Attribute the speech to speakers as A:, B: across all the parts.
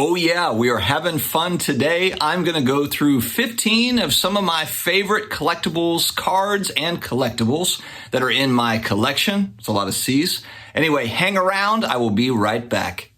A: Oh yeah, we are having fun today. I'm going to go through 15 of some of my favorite collectibles, cards and collectibles that are in my collection. It's a lot of C's. Anyway, hang around. I will be right back.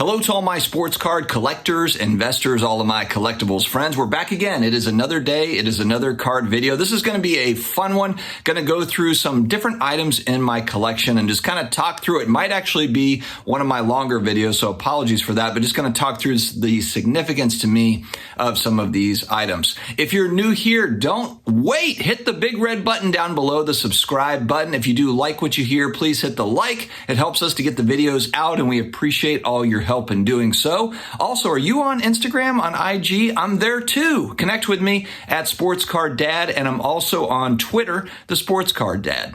A: Hello to all my sports card collectors, investors, all of my collectibles friends. We're back again. It is another day. It is another card video. This is going to be a fun one. Going to go through some different items in my collection and just kind of talk through it. Might actually be one of my longer videos, so apologies for that, but just going to talk through the significance to me of some of these items. If you're new here, don't wait. Hit the big red button down below, the subscribe button. If you do like what you hear, please hit the like. It helps us to get the videos out, and we appreciate all your help in doing so. Also, are you on Instagram, on IG? I'm there too. Connect with me at SportsCardDad, and I'm also on Twitter, the SportsCardDad.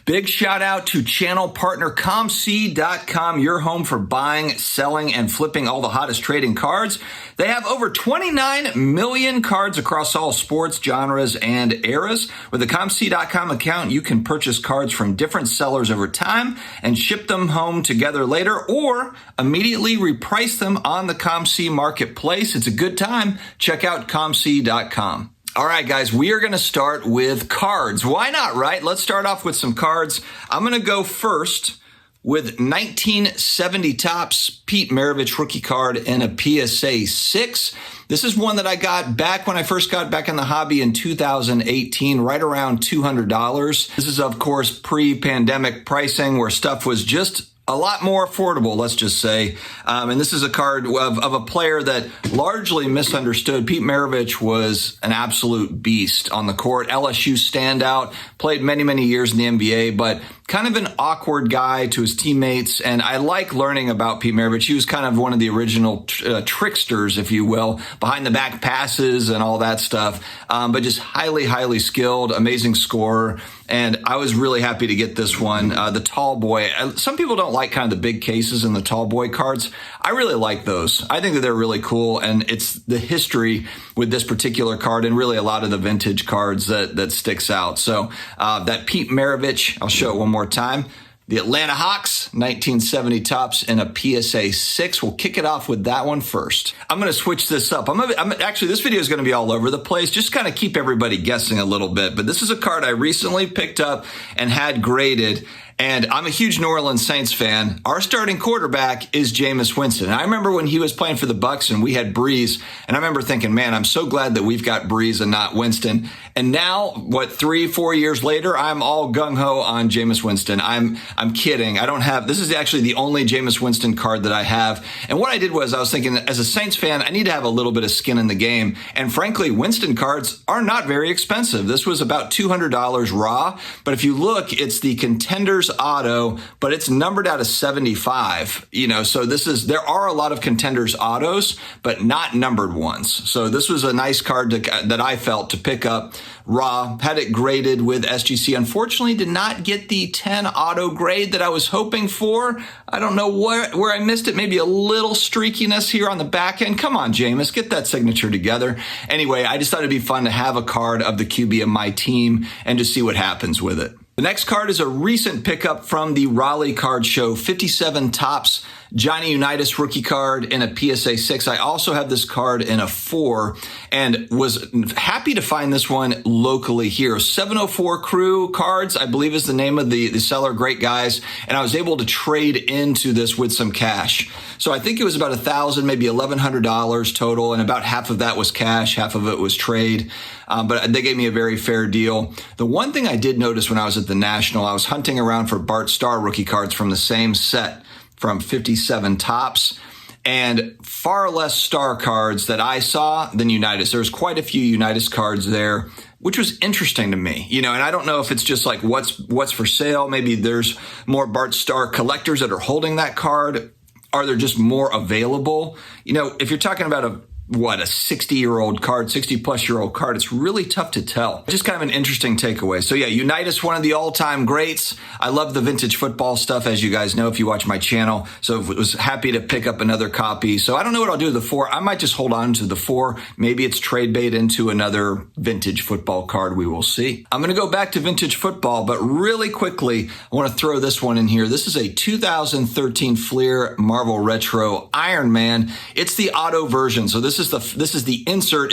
A: Big shout out to channel partner ComC.com, your home for buying, selling, and flipping all the hottest trading cards. They have over 29 million cards across all sports, genres, and eras. With a ComC.com account, you can purchase cards from different sellers over time and ship them home together later, or immediately reprice them on the ComC marketplace. It's a good time. Check out ComC.com. All right, guys, we are going to start with cards. Why not, right? Let's start off with some cards. I'm going to go first with 1970 Topps Pete Maravich rookie card in a PSA 6. This is one that I got back when I first got back in the hobby in 2018, right around $200. This is, of course, pre-pandemic pricing where stuff was just a lot more affordable, let's just say. And this is a card of a player that largely misunderstood. Pete Maravich was an absolute beast on the court. LSU standout, played many, many years in the NBA, but kind of an awkward guy to his teammates. And I like learning about Pete Maravich. He was kind of one of the original tricksters, if you will, behind the back passes and all that stuff. But just highly, highly skilled, amazing scorer. And I was really happy to get this one, the tall boy. Some people don't like kind of the big cases in the tall boy cards. I really like those. I think that they're really cool. And it's the history with this particular card and really a lot of the vintage cards that sticks out. So that Pete Maravich, I'll show it one more time. The Atlanta Hawks, 1970 Topps in a PSA 6. We'll kick it off with that one first. I'm going to switch this up. Actually, this video is going to be all over the place. Just kind of keep everybody guessing a little bit. But this is a card I recently picked up and had graded. And I'm a huge New Orleans Saints fan. Our starting quarterback is Jameis Winston. And I remember when he was playing for the Bucs and we had Breeze. And I remember thinking, man, I'm so glad that we've got Breeze and not Winston. And now, 3-4 years later, I'm all gung-ho on Jameis Winston. I'm kidding. I don't have, this is actually the only Jameis Winston card that I have. And what I did was I was thinking, as a Saints fan, I need to have a little bit of skin in the game. And frankly, Winston cards are not very expensive. This was about $200 raw. But if you look, it's the Contenders Auto, but it's numbered out of 75. So there are a lot of Contenders Autos, but not numbered ones. So this was a nice card that I felt to pick up raw. Had it graded with SGC. Unfortunately, did not get the 10 auto grade that I was hoping for. I don't know where I missed it. Maybe a little streakiness here on the back end. Come on, Jameis, get that signature together. Anyway, I just thought it'd be fun to have a card of the QB of my team and just see what happens with it. The next card is a recent pickup from the Raleigh Card Show, 57 Topps Johnny Unitas rookie card in a PSA 6. I also have this card in a 4 and was happy to find this one locally here. 704 Crew Cards, I believe is the name of the seller. Great guys. And I was able to trade into this with some cash. So I think it was about $1,000, maybe $1,100 total. And about half of that was cash. Half of it was trade. But they gave me a very fair deal. The one thing I did notice when I was at the National, I was hunting around for Bart Starr rookie cards from the same set from 57 Topps, and far less Star cards that I saw than Unitas. There's quite a few Unitas cards there, which was interesting to me, and I don't know if it's just like what's for sale. Maybe there's more Bart Starr collectors that are holding that card. Are there just more available? If you're talking about a 60-year-old card, 60-plus-year-old card. It's really tough to tell. Just kind of an interesting takeaway. So yeah, Unitas, one of the all-time greats. I love the vintage football stuff, as you guys know if you watch my channel. So I was happy to pick up another copy. So I don't know what I'll do with the 4. I might just hold on to the 4. Maybe it's trade bait into another vintage football card. We will see. I'm going to go back to vintage football, but really quickly, I want to throw this one in here. This is a 2013 Fleer Marvel Retro Iron Man. It's the Otto version. So this is the insert.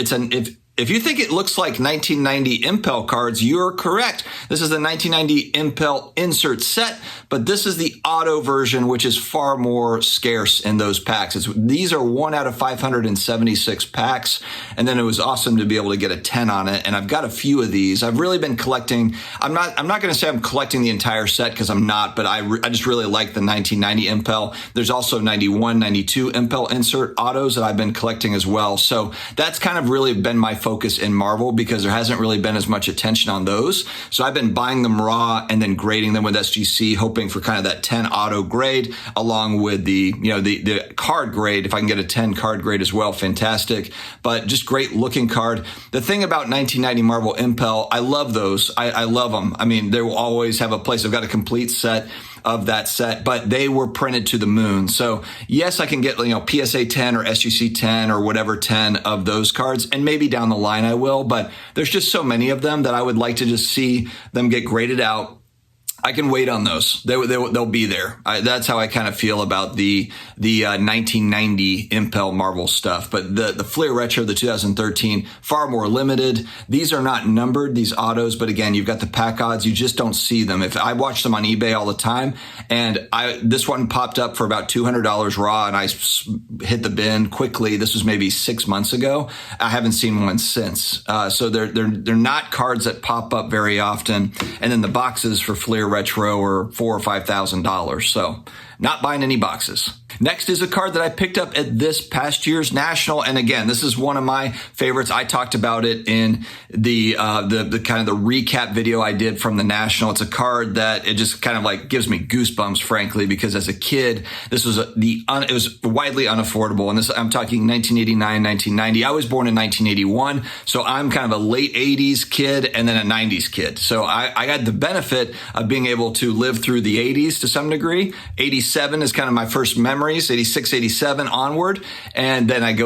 A: If you think it looks like 1990 Impel cards, you're correct. This is the 1990 Impel insert set, but this is the Otto version, which is far more scarce in those packs. These are 1 out of 576 packs, and then it was awesome to be able to get a 10 on it. And I've got a few of these. I've really been collecting. I'm not going to say I'm collecting the entire set because I'm not, but I just really like the 1990 Impel. There's also 91, 92 Impel insert Ottos that I've been collecting as well. So that's kind of really been my focus in Marvel because there hasn't really been as much attention on those. So I've been buying them raw and then grading them with SGC, hoping for kind of that 10 Otto grade along with the card grade. If I can get a 10 card grade as well, fantastic. But just great looking card. The thing about 1990 Marvel Impel, I love those. I love them. I mean, they will always have a place. I've got a complete set of that set, but they were printed to the moon. So yes, I can get, PSA 10 or SGC 10 or whatever 10 of those cards, and maybe down the line I will, but there's just so many of them that I would like to just see them get graded out. I can wait on those. They'll be there. That's how I kind of feel about the 1990 Impel Marvel stuff. But the Fleer Retro, the 2013, far more limited. These are not numbered, these Ottos, but again, you've got the pack odds. You just don't see them. If I watch them on eBay all the time, and this one popped up for about $200 raw, and I hit the bin quickly. This was maybe 6 months ago. I haven't seen one since. So they're not cards that pop up very often. And then the boxes for Fleer Retro are $4,000 or $5,000. So not buying any boxes. Next is a card that I picked up at this past year's National. And again, this is one of my favorites. I talked about it in the kind of the recap video I did from the National. It's a card that it just kind of like gives me goosebumps, frankly, because as a kid, this was it was widely unaffordable. And I'm talking 1989, 1990. I was born in 1981. So I'm kind of a late 80s kid and then a 90s kid. So I had the benefit of being able to live through the 80s to some degree. 87 is kind of my first memories, 86, 87 onward. And then I've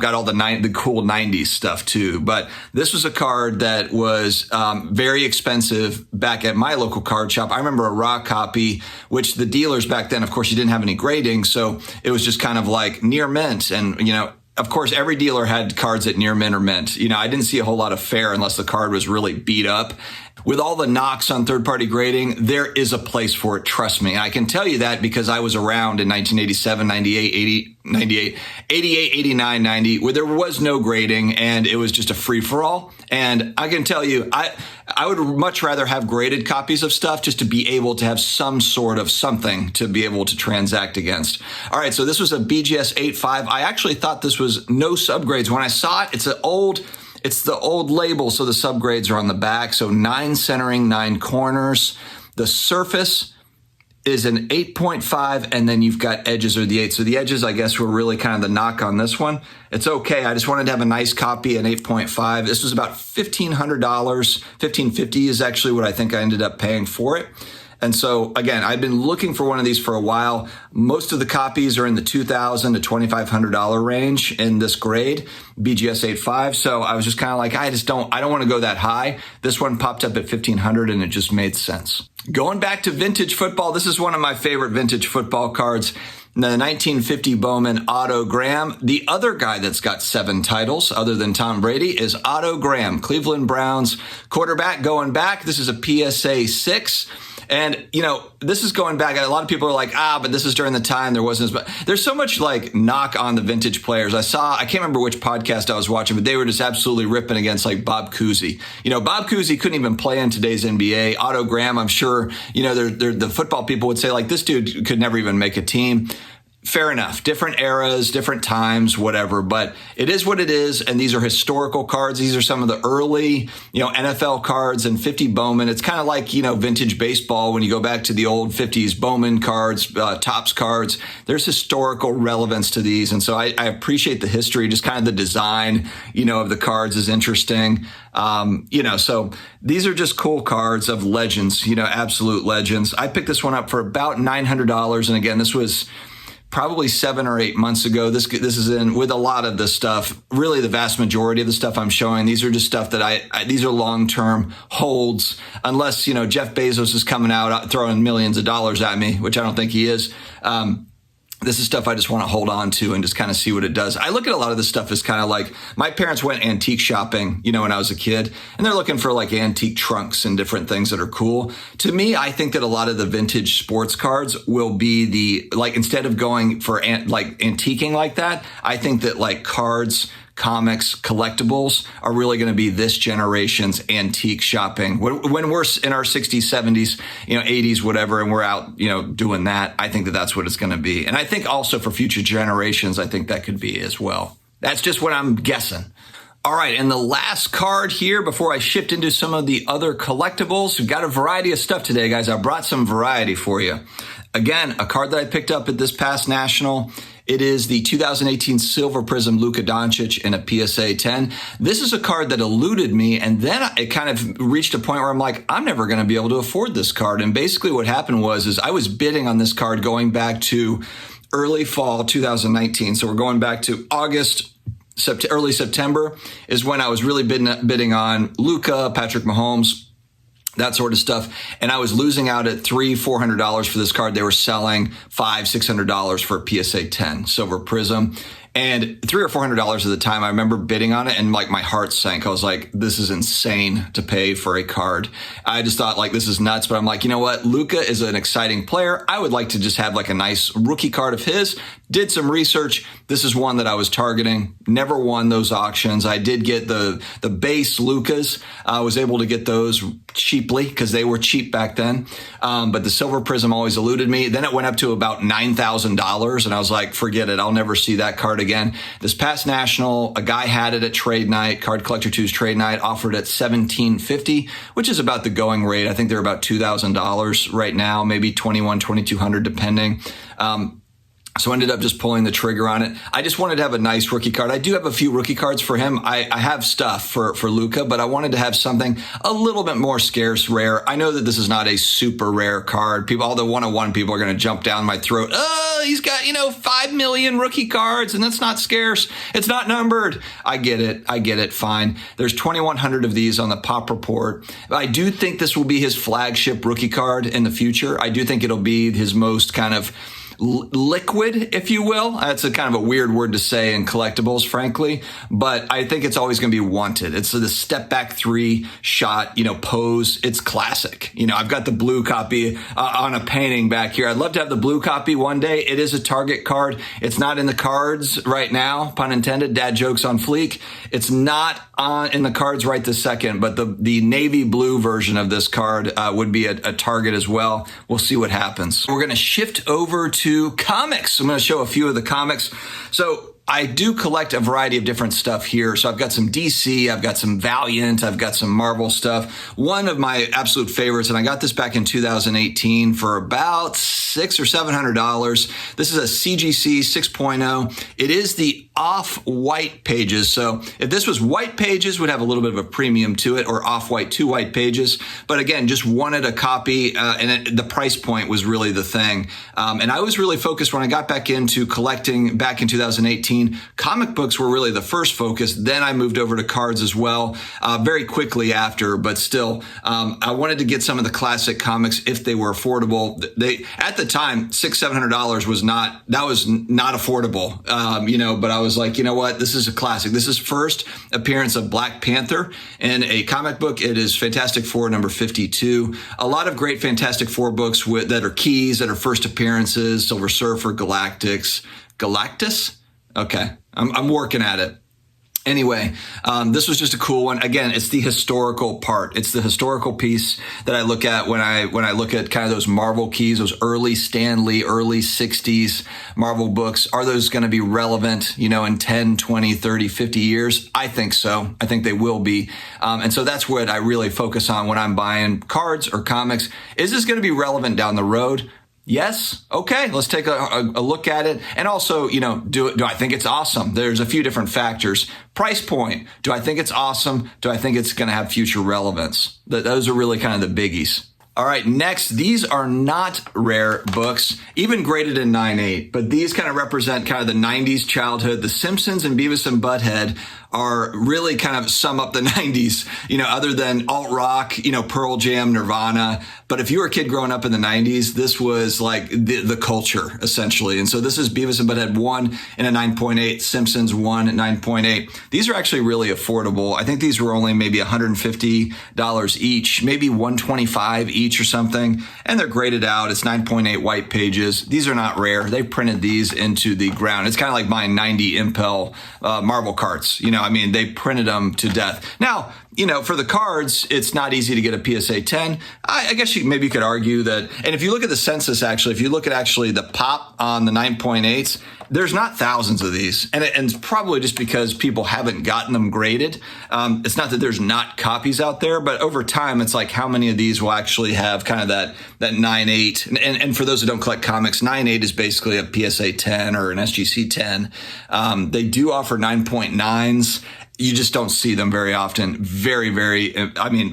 A: got all the cool 90s stuff too. But this was a card that was very expensive back at my local card shop. I remember a raw copy, which the dealers back then, of course, you didn't have any grading. So it was just kind of like near mint. And, of course, every dealer had cards at near mint or mint. I didn't see a whole lot of fair unless the card was really beat up. With all the knocks on third-party grading, there is a place for it, trust me. And I can tell you that because I was around in 1987, 88, 89, 90, where there was no grading and it was just a free-for-all. And I can tell you, I would much rather have graded copies of stuff just to be able to have some sort of something to be able to transact against. All right, so this was a BGS 8.5. I actually thought this was no subgrades. When I saw it, it's the old label, so the subgrades are on the back. So 9 centering, 9 corners. The surface is an 8.5, and then you've got edges are the 8. So the edges, I guess, were really kind of the knock on this one. It's okay. I just wanted to have a nice copy, an 8.5. This was about $1,500. $1,550 is actually what I think I ended up paying for it. And so, again, I've been looking for one of these for a while. Most of the copies are in the $2,000 to $2,500 range in this grade, BGS 8.5. So I was just kind of like, I don't want to go that high. This one popped up at $1,500 and it just made sense. Going back to vintage football, this is one of my favorite vintage football cards. The 1950 Bowman Otto Graham. The other guy that's got 7 titles other than Tom Brady is Otto Graham, Cleveland Browns quarterback going back. This is a PSA 6. And, this is going back. A lot of people are like, but this is during the time there wasn't as much. There's so much like knock on the vintage players. I can't remember which podcast I was watching, but they were just absolutely ripping against like Bob Cousy. Bob Cousy couldn't even play in today's NBA. Otto Graham, I'm sure, the football people would say like this dude could never even make a team. Fair enough. Different eras, different times, whatever, but it is what it is. And these are historical cards. These are some of the early, NFL cards and 50 Bowman. It's kind of like, vintage baseball. When you go back to the old 50s Bowman cards, Topps cards, there's historical relevance to these. And so I appreciate the history, just kind of the design, of the cards is interesting. So these are just cool cards of legends, absolute legends. I picked this one up for about $900. And again, this was probably 7 or 8 months ago. This is in with a lot of this stuff. Really, the vast majority of the stuff I'm showing, these are just stuff that these are long-term holds, unless, Jeff Bezos is coming out throwing millions of dollars at me, which I don't think he is. This is stuff I just want to hold on to and just kind of see what it does. I look at a lot of this stuff as kind of like my parents went antique shopping, when I was a kid, and they're looking for like antique trunks and different things that are cool. To me, I think that a lot of the vintage sports cards will be instead of going for antiquing like that, I think that like cards, comics, collectibles are really going to be this generation's antique shopping. When we're in our 60s, 70s, 80s, whatever, and we're out, doing that, I think that that's what it's going to be. And I think also for future generations, I think that could be as well. That's just what I'm guessing. All right, and the last card here before I shift into some of the other collectibles. We've got a variety of stuff today, guys. I brought some variety for you. Again, a card that I picked up at this past National. It is the 2018 Silver Prism Luka Doncic in a PSA 10. This is a card that eluded me, and then it kind of reached a point where I'm like, I'm never going to be able to afford this card. And basically what happened was I was bidding on this card going back to early fall 2019. So we're going back to early September is when I was really bidding on Luka, Patrick Mahomes, that sort of stuff. And I was losing out at $300-$400 for this card. They were selling $500-$600 for a PSA 10 Silver Prism. And $300 or $400 at the time, I remember bidding on it and like my heart sank. I was like, this is insane to pay for a card. I just thought like, this is nuts. But I'm like, you know what? Luka is an exciting player. I would like to just have like a nice rookie card of his. Did some research. This is one that I was targeting. Never won those auctions. I did get the base Lukas. I was able to get those cheaply because they were cheap back then. But the Silver Prism always eluded me. Then it went up to about $9,000. And I was like, forget it. I'll never see that card again. This past National, a guy had it at trade night, Card Collector 2's trade night, offered at $1,750, which is about the going rate. I think they're about $2,000 right now, maybe $2,100, $2,200 depending. So I ended up just pulling the trigger on it. I just wanted to have a nice rookie card. I do have a few rookie cards for him. I have stuff for Luka, but I wanted to have something a little bit more scarce, rare. I know that this is not a super rare card. All the 101 people are going to jump down my throat. Oh, he's got, 5 million rookie cards and that's not scarce. It's not numbered. I get it. Fine. There's 2,100 of these on the Pop Report. I do think this will be his flagship rookie card in the future. I do think it'll be his most kind of liquid, if you will. That's a kind of a weird word to say in collectibles, frankly, but I think it's always going to be wanted. It's the step back 3 shot, pose. It's classic. I've got the blue copy on a painting back here. I'd love to have the blue copy one day. It is a Target card. It's not in the cards right now, pun intended, dad jokes on fleek. It's not in the cards right this second, but the navy blue version of this card would be a Target as well. We'll see what happens. We're going to shift over to comics. I'm going to show a few of the comics. So I do collect a variety of different stuff here. So I've got some DC, I've got some Valiant, I've got some Marvel stuff. One of my absolute favorites, and I got this back in 2018 for about $600 or $700. This is a CGC 6.0. It is the off-white pages. So if this was white pages, would have a little bit of a premium to it, or off-white 2 white pages. But again, just wanted a copy, and the price point was really the thing. And I was really focused when I got back into collecting back in 2018. Comic books were really the first focus. Then I moved over to cards as well, very quickly after, but still, I wanted to get some of the classic comics if they were affordable. At the time, $600-$700 was not affordable, but I was like, you know what? This is a classic. This is first appearance of Black Panther in a comic book. It is Fantastic Four number 52. A lot of great Fantastic Four books that are keys, that are first appearances, Silver Surfer, Galactus. Okay, I'm working at it. Anyway, this was just a cool one. Again, it's the historical part. It's the historical piece that I look at when I look at kind of those Marvel keys, those early Stan Lee, early 60s Marvel books. Are those going to be relevant, in 10, 20, 30, 50 years? I think so. I think they will be. And so that's what I really focus on when I'm buying cards or comics. Is this going to be relevant down the road? Yes. Okay. Let's take a look at it. And also, do I think it's awesome? There's a few different factors. Price point. Do I think it's awesome? Do I think it's going to have future relevance? Those are really kind of the biggies. All right, next, these are not rare books, even graded in 9.8, but these kind of represent kind of the 90s childhood. The Simpsons and Beavis and Butthead are really kind of sum up the 90s, other than alt rock, Pearl Jam, Nirvana. But if you were a kid growing up in the 90s, this was like the culture, essentially. And so this is Beavis and Butthead 1 in a 9.8, Simpsons 1 at 9.8. These are actually really affordable. I think these were only maybe $150 each, maybe $125 each or something. And they're graded out. It's 9.8 white pages. These are not rare. They printed these into the ground. It's kind of like buying 90 Impel Marvel carts. They printed them to death. Now, for the cards, it's not easy to get a PSA 10. I guess you could argue that. And if you look at the census, actually, if you look at actually the pop on the 9.8s, there's not thousands of these. And it's probably just because people haven't gotten them graded. It's not that there's not copies out there, but over time, it's like how many of these will actually have kind of that 9.8. And for those who don't collect comics, 9.8 is basically a PSA 10 or an SGC 10. They do offer 9.9s. You just don't see them very often. Very, very,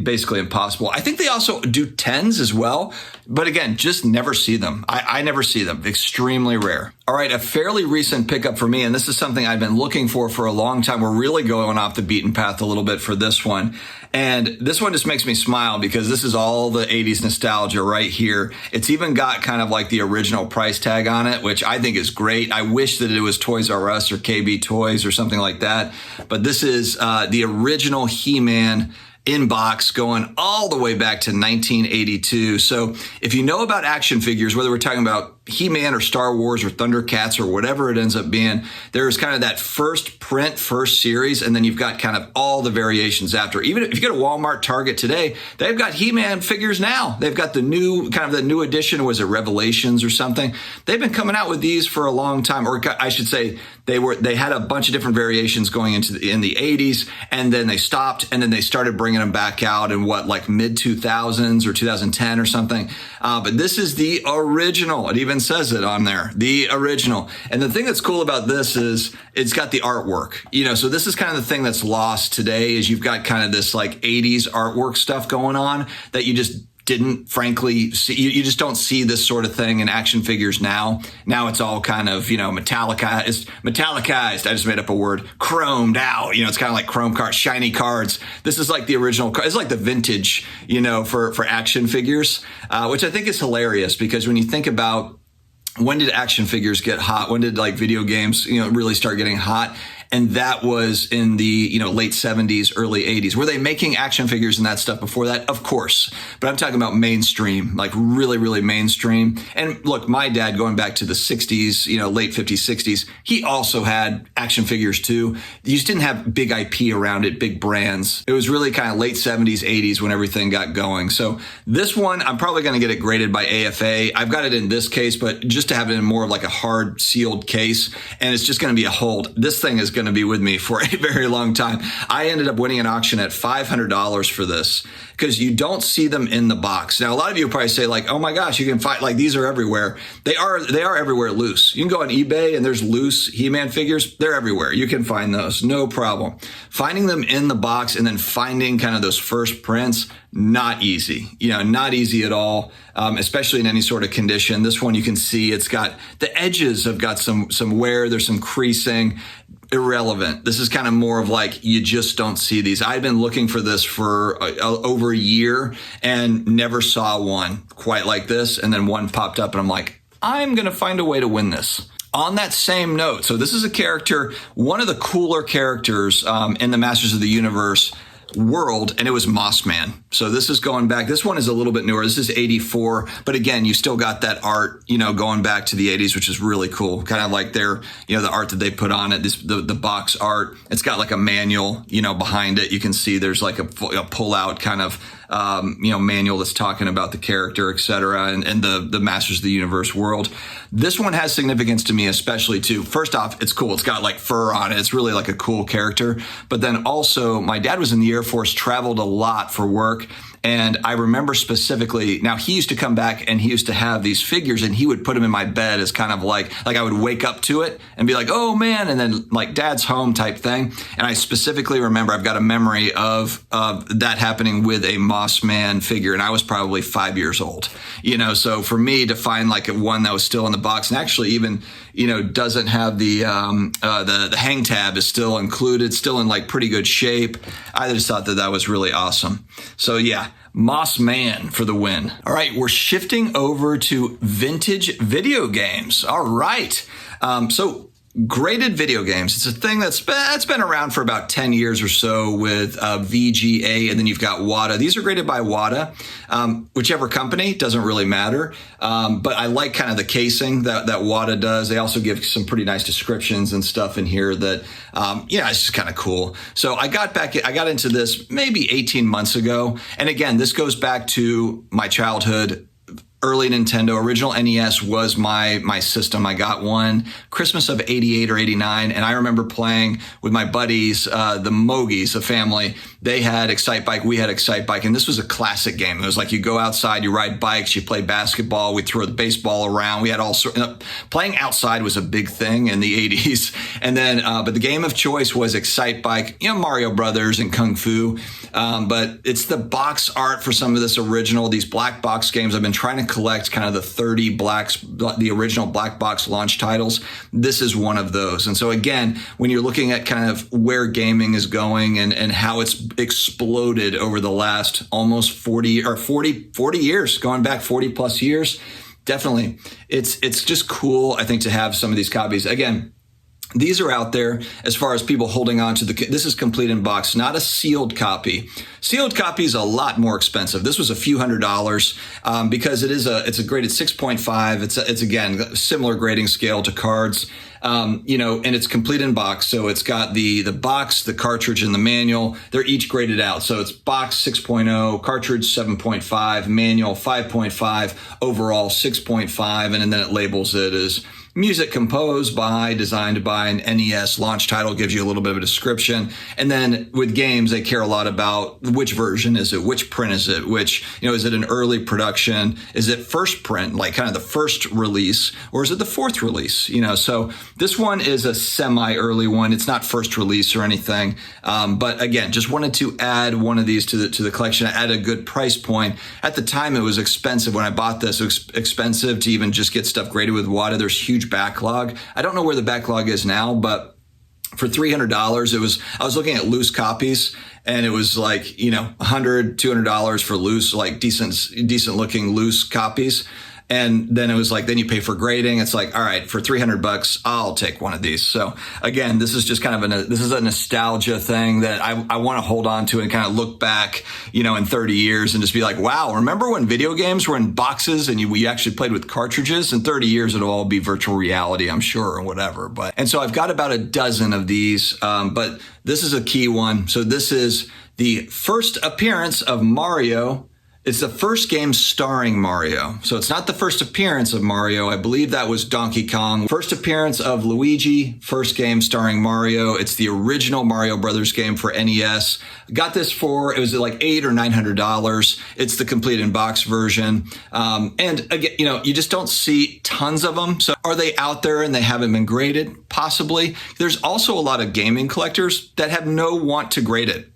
A: basically impossible. I think they also do 10s as well. But again, just never see them. I never see them. Extremely rare. All right, a fairly recent pickup for me, and this is something I've been looking for a long time. We're really going off the beaten path a little bit for this one. And this one just makes me smile because this is all the 80s nostalgia right here. It's even got kind of like the original price tag on it, which I think is great. I wish that it was Toys R Us or KB Toys or something like that. But this is the original He-Man in box going all the way back to 1982. So if you know about action figures, whether we're talking about He-Man or Star Wars or Thundercats or whatever it ends up being, there's kind of that first print, first series, and then you've got kind of all the variations after. Even if you go to Walmart, Target today, they've got He-Man figures now. They've got the new edition, was it Revelations or something? They've been coming out with these for a long time, or I should say they had a bunch of different variations going in the 80s, and then they stopped, and then they started bringing them back out in mid 2000s or 2010 or something. But this is the original. It even says it on there, the original. And the thing that's cool about this is it's got the artwork, so this is kind of the thing that's lost today is you've got kind of this 80s artwork stuff going on that you just didn't frankly see. You just don't see this sort of thing in action figures now. Now it's all kind of, metallicized. I just made up a word, chromed out. It's kind of like chrome cards, shiny cards. This is like the original. It's like the vintage, for action figures, which I think is hilarious because when you think about when did action figures get hot? When did video games, really start getting hot? And that was in the, late 70s, early 80s. Were they making action figures and that stuff before that? Of course. But I'm talking about mainstream, really, really mainstream. And look, my dad, going back to the 60s, late 50s, 60s, he also had action figures too. You just didn't have big IP around it, big brands. It was really kind of late 70s, 80s when everything got going. So this one, I'm probably going to get it graded by AFA. I've got it in this case, but just to have it in more of a hard sealed case. And it's just going to be a hold. This thing is going to be with me for a very long time. I ended up winning an auction at $500 for this because you don't see them in the box. Now, a lot of you probably say oh my gosh, you can find these are everywhere. They are everywhere loose. You can go on eBay and there's loose He-Man figures. They're everywhere. You can find those. No problem. Finding them in the box and then finding kind of those first prints, not easy. Not easy at all, especially in any sort of condition. This one you can see it's got the edges have got some wear. There's some creasing. Irrelevant. This is kind of more of you just don't see these. I've been looking for this for over a year and never saw one quite like this. And then one popped up and I'm like, I'm going to find a way to win this. On that same note, so this is a character, one of the cooler characters in the Masters of the Universe world, and it was Moss Man. So this is going back. This one is a little bit newer. This is 84, but again, you still got that art, going back to the 80s, which is really cool. Kind of like their, the art that they put on it, the box art. It's got like a manual, behind it. You can see there's like a pull-out kind of, manual that's talking about the character, et cetera, and the Masters of the Universe world. This one has significance to me, especially too. First off, it's cool. It's got like fur on it. It's really like a cool character. But then also, my dad was in the Air Force, traveled a lot for work. And I remember specifically, now he used to come back and he used to have these figures and he would put them in my bed as kind of like I would wake up to it and be like, oh man, and then like dad's home type thing. And I specifically remember, I've got a memory of that happening with a Moss Man figure, and I was probably 5 years old. So for me to find like one that was still in the box and actually even, doesn't have the hang tab is still included, still in like pretty good shape. I just thought that was really awesome. So yeah, Moss Man for the win. All right, we're shifting over to vintage video games. All right. So graded video games. It's a thing that's been around for about 10 years or so with VGA, and then you've got WATA. These are graded by WATA. Whichever company, doesn't really matter. But I like kind of the casing that WATA does. They also give some pretty nice descriptions and stuff in here that, it's just kind of cool. So I got into this maybe 18 months ago. And again, this goes back to my childhood. Early Nintendo, original NES was my system. I got one Christmas of 88 or 89. And I remember playing with my buddies, the Mogies, a family. They had Excite Bike. We had Excite Bike. And this was a classic game. It was like you go outside, you ride bikes, you play basketball. We throw the baseball around. We had all sorts. Playing outside was a big thing in the 80s. And then, but the game of choice was Excite Bike, Mario Brothers and Kung Fu. But it's the box art for some of this original, these black box games. I've been trying to collect kind of the original black box launch titles. This is one of those. And so again, when you're looking at kind of where gaming is going and how it's exploded over the last almost 40 years, going back 40 plus years, definitely it's just cool, I think, to have some of these copies. Again, these are out there as far as people holding on to this is complete in box, not a sealed copy. Sealed copy is a lot more expensive. This was a few $100s because it's a graded 6.5. It's again, similar grading scale to cards, and it's complete in box. So it's got the box, the cartridge, and the manual. They're each graded out. So it's box 6.0, cartridge 7.5, manual 5.5, overall 6.5, and then it labels it as music composed by, designed by an NES launch title, gives you a little bit of a description. And then with games, they care a lot about which version is it, which print is it, which, is it an early production? Is it first print, like kind of the first release, or is it the fourth release? So this one is a semi-early one. It's not first release or anything. But again, just wanted to add one of these to the collection at a good price point. At the time, it was expensive. When I bought this, it was expensive to even just get stuff graded with WATA. There's huge backlog. I don't know where the backlog is now, but for $300, I was looking at loose copies, and it was like, $100, $200 for loose, like decent looking loose copies. And then it was like, then you pay for grading. It's like, all right, for $300, I'll take one of these. So again, this is just kind of this is a nostalgia thing that I want to hold on to and kind of look back, in 30 years and just be like, wow, remember when video games were in boxes and we actually played with cartridges? In 30 years, it'll all be virtual reality, I'm sure, or whatever. And so I've got about a dozen of these, but this is a key one. So this is the first appearance of Mario. It's the first game starring Mario. So it's not the first appearance of Mario. I believe that was Donkey Kong. First appearance of Luigi, first game starring Mario. It's the original Mario Brothers game for NES. Got this it was like $800 or $900. It's the complete in box version. And again, you just don't see tons of them. So are they out there and they haven't been graded? Possibly. There's also a lot of gaming collectors that have no want to grade it.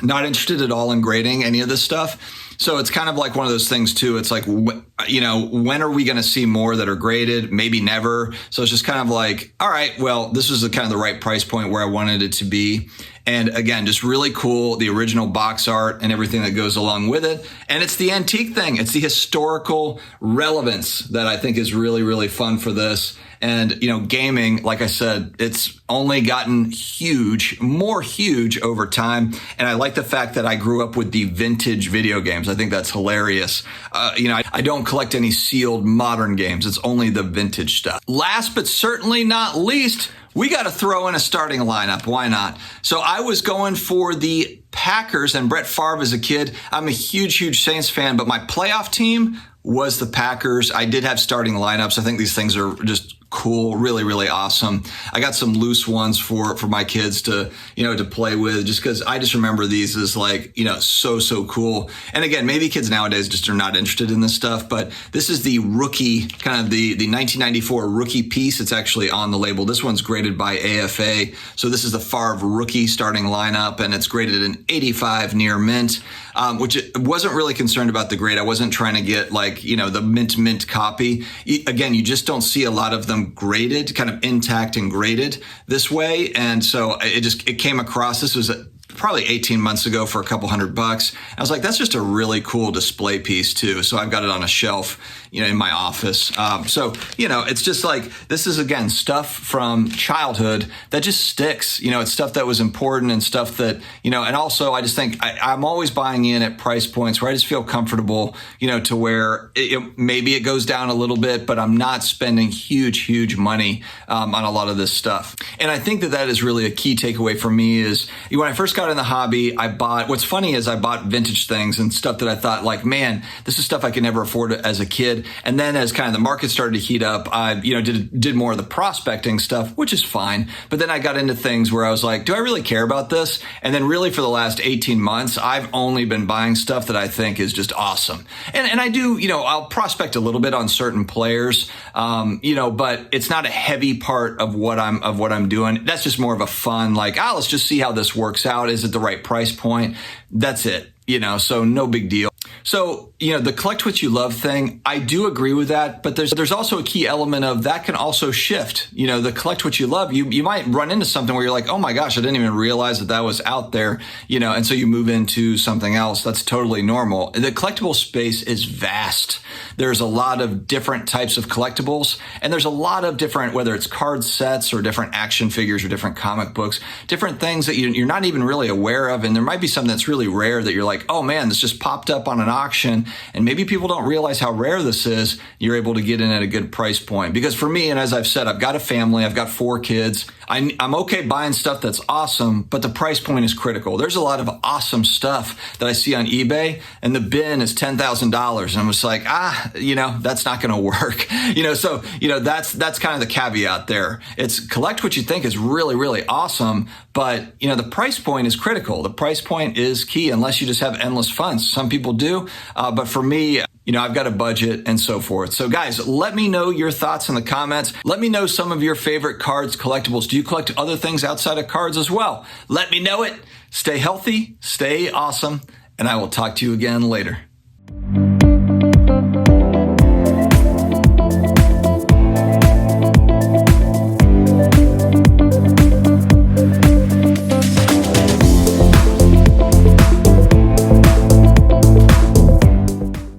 A: Not interested at all in grading any of this stuff. So it's kind of like one of those things too. It's like, when are we going to see more that are graded? Maybe never. So it's just kind of like, all right, well, this is kind of the right price point where I wanted it to be. And again, just really cool, the original box art and everything that goes along with it. And it's the antique thing. It's the historical relevance that I think is really, really fun for this. And, gaming, like I said, it's only gotten huge, more huge over time. And I like the fact that I grew up with the vintage video games. I think that's hilarious. I don't collect any sealed modern games. It's only the vintage stuff. Last but certainly not least, we got to throw in a starting lineup. Why not? So I was going for the Packers and Brett Favre as a kid. I'm a huge Saints fan, but my playoff team was the Packers. I did have starting lineups. I think these things are just cool, really awesome. I got some loose ones for my kids to play with, just because I just remember these as like, so cool. And again, maybe kids nowadays just are not interested in this stuff, but this is the rookie, kind of the 1994 rookie piece. It's actually on the label. This one's graded by AFA. So this is the Favre rookie starting lineup, and it's graded an 85 near mint, which it wasn't really concerned about the grade. I wasn't trying to get the mint copy. Again, you just don't see a lot of them graded, kind of intact and graded this way. And so it came across, this was probably 18 months ago for a couple $100. I was like, that's just a really cool display piece too. So I've got it on a shelf, in my office. It's just like, this is again, stuff from childhood that just sticks, it's stuff that was important and stuff that, and also I just think I'm always buying in at price points where I just feel comfortable, to where maybe it goes down a little bit, but I'm not spending huge money on a lot of this stuff. And I think that is really a key takeaway for me is when I first got in the hobby, what's funny is I bought vintage things and stuff that I thought like, man, this is stuff I could never afford as a kid. And then as kind of the market started to heat up, I, did more of the prospecting stuff, which is fine. But then I got into things where I was like, do I really care about this? And then really for the last 18 months, I've only been buying stuff that I think is just awesome. And I do, I'll prospect a little bit on certain players, but it's not a heavy part of what I'm doing. That's just more of a fun, let's just see how this works out. Is it the right price point? That's it, so no big deal. So, the collect what you love thing, I do agree with that, but there's also a key element of that can also shift. The collect what you love, you might run into something where you're like, oh my gosh, I didn't even realize that was out there, and so you move into something else. That's totally normal. The collectible space is vast. There's a lot of different types of collectibles, and there's a lot of different, whether it's card sets or different action figures or different comic books, different things that you're not even really aware of. And there might be something that's really rare that you're like, oh man, this just popped up on an auction, and maybe people don't realize how rare this is. You're able to get in at a good price point. Because for me, and as I've said, I've got a family, I've got 4 kids. I'm okay buying stuff that's awesome, but the price point is critical. There's a lot of awesome stuff that I see on eBay, and the bin is $10,000. And I'm just like, that's not going to work. That's kind of the caveat there. It's collect what you think is really awesome, but the price point is critical. The price point is key unless you just have endless funds. Some people do, but for me, I've got a budget and so forth. So guys, let me know your thoughts in the comments. Let me know some of your favorite cards, collectibles. Do you collect other things outside of cards as well? Let me know it. Stay healthy, stay awesome, and I will talk to you again later.